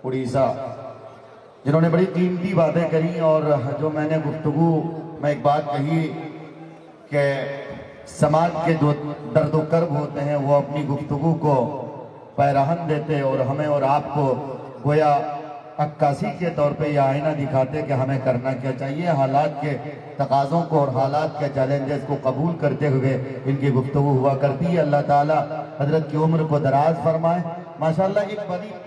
اڑیسہ، جنہوں نے بڑی قیمتی باتیں کری، اور جو میں نے گفتگو میں ایک بات کہی کہ سماج کے جو درد و کرب ہوتے ہیں وہ اپنی گفتگو کو پیرہن دیتے اور ہمیں اور آپ کو گویا عکاسی کے طور پہ یہ آئینہ دکھاتے کہ ہمیں کرنا کیا چاہیے۔ حالات کے تقاضوں کو اور حالات کے چیلنجز کو قبول کرتے ہوئے ان کی گفتگو ہوا کرتی ہے۔ اللہ تعالیٰ حضرت کی عمر کو دراز فرمائے۔ ماشاءاللہ ایک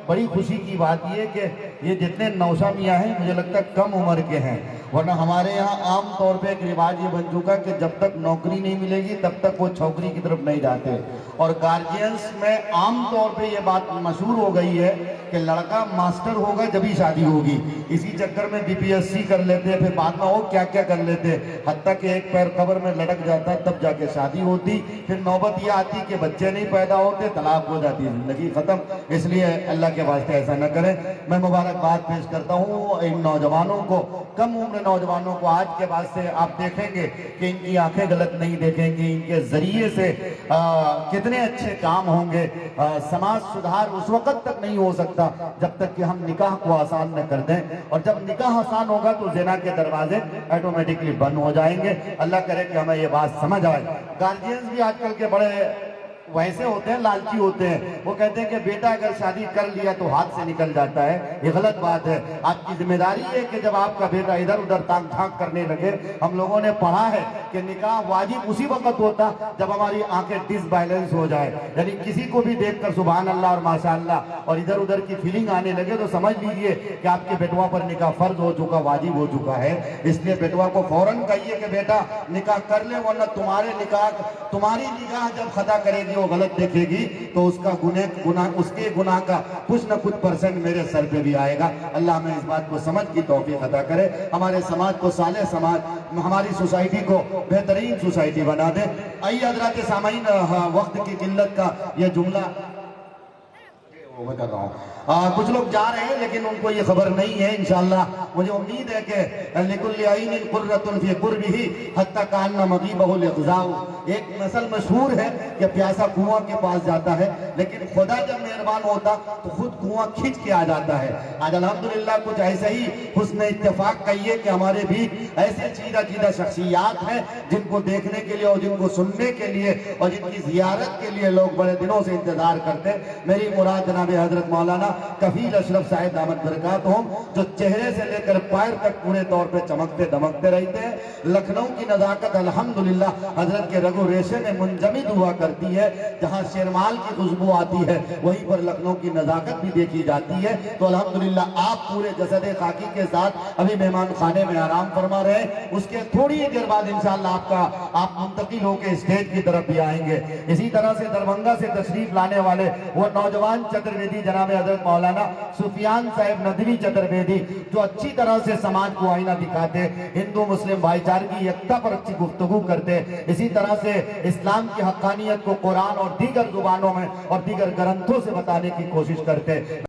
بڑی خوشی کی بات یہ کہ یہ جتنے نوشہ میاں ہیں مجھے لگتا ہے کم عمر کے ہیں، ورنہ ہمارے یہاں عام طور پہ ایک رواج یہ بن چکا کہ جب تک نوکری نہیں ملے گی تب تک وہ چھوکری کی طرف نہیں جاتے، اور گارجینز میں عام طور پہ یہ بات مشہور ہو گئی ہے کہ لڑکا ماسٹر ہوگا جبھی شادی ہوگی۔ اسی چکر میں BPSC کر لیتے، پھر بعد میں وہ کیا کیا کر لیتے، حتیٰ کہ ایک پیر قبر میں لٹک جاتا تب جا کے شادی ہوتی، پھر نوبت یہ آتی کہ بچے نہیں پیدا ہوتے، طلاق ہو جاتی، زندگی ختم۔ اس لیے اللہ کے واسطے ایسا نہ کریں۔ میں مبارکباد پیش کرتا ہوں ان نوجوانوں کو، کم عمر نوجوانوں کو۔ آج کے بعد سے آپ دیکھیں گے کہ ان کی آنکھیں غلط نہیں دیکھیں گی، ان کے ذریعے سے کتنے اچھے کام ہوں گے۔ سماج سدھار اس وقت تک نہیں ہو سکتا جب تک کہ ہم نکاح کو آسان نہ کر دیں، اور جب نکاح آسان ہوگا تو زنا کے دروازے آٹومیٹکلی بند ہو جائیں گے۔ اللہ کرے کہ ہمیں یہ بات سمجھ آئے۔ گارجینز بھی آج کل کے بڑے ویسے ہوتے ہیں، لالچی ہوتے ہیں، وہ کہتے ہیں کہ بیٹا اگر شادی کر لیا تو ہاتھ سے نکل جاتا ہے۔ یہ غلط بات ہے۔ آپ کی ذمہ داری ہے کہ جب آپ کا بیٹا ادھر ادھر تانگ جھانک کرنے لگے، ہم لوگوں نے پڑھا ہے کہ نکاح واجب اسی وقت ہوتا جب ہماری آنکھیں ڈس بیلنس ہو جائے، یعنی کسی کو بھی دیکھ کر سبحان اللہ اور ماشاءاللہ اور ادھر ادھر کی فیلنگ آنے لگے تو سمجھ لیجئے کہ آپ کے بیٹوا پر نکاح فرض ہو چکا، واجب ہو چکا ہے۔ اس لیے بیٹوا کو فوراً کہیے کہ بیٹا نکاح کر لے، ورنہ تمہاری نگاہ جب خطا کرے گی، وہ غلط دیکھے گی تو اس کا اس کے گناہ کا کچھ نہ کچھ % میرے سر پہ بھی آئے گا۔ اللہ ہمیں اس بات کو سمجھ کی توفیق عطا کرے، ہمارے سماج کو صالح سماج، ہماری سوسائٹی کو بہترین سوسائٹی بنا دے۔ آئیے حضرات سامعین، وقت کی قلت کا یہ جملہ میں کر رہا ہوں، کچھ لوگ جا رہے ہیں لیکن ان کو یہ خبر نہیں ہے۔ انشاءاللہ مجھے امید ہے کہ لِكُلِّ عَيْنٍ قُرَّةٌ فِي قُرْبِهِ حَتَّى كَأَنَّ مَغِيبَهُ الْإِغْزَاءُ۔ ایک مثل مشہور ہے کہ پیاسا کنواں کے پاس جاتا ہے، لیکن خدا جب مہربان ہوتا تو خود کنواں کھینچ کے آ جاتا ہے۔ آج الحمدللہ کچھ ایسے ہی حسن اتفاق کہیے کہ ہمارے بھی ایسے چیدہ شخصیات ہیں جن کو دیکھنے کے لیے اور جن کو سننے کے لیے اور جن کی زیارت کے لیے لوگ بڑے دنوں سے انتظار کرتے ہیں۔ میری مراد جناب حضرت مولانا کفیل اشرف صاحب دامت برکاتہم، جو چہرے سے لے کر پیر تک پورے طور پہ چمکتے دمکتے رہتے ہیں۔ لکھنؤ کی نزاکت الحمدللہ حضرت کے رگ و ریشے میں منجمد ہوا کرتی ہے۔ جہاں شیرمال کی خوشبو آتی ہے وہیں پر لکھنؤ کی نزاکت بھی دیکھی جاتی ہے۔ تو الحمدللہ آپ پورے جسد خاکی کے ساتھ ابھی مہمان خانے میں آرام فرما رہے ہیں، اس کے تھوڑی دیر بعد انشاءاللہ آپ منتقل ہو کے اسٹیج کی طرف بھی آئیں گے۔ اسی طرح سے دربھنگہ سے تشریف لانے والے وہ نوجوان چترویدی جناب حضرت مولانا سفیان صاحب ندوی چترویدی، جو اچھی طرح سے سماج کو آئینہ دکھاتے، ہندو مسلم بھائی چارگی یکتا پر اچھی گفتگو کرتے، اسی طرح سے اسلام کی حقانیت کو قرآن اور دیگر زبانوں میں اور دیگر گرنتھوں سے بتانے کی کوشش کرتے۔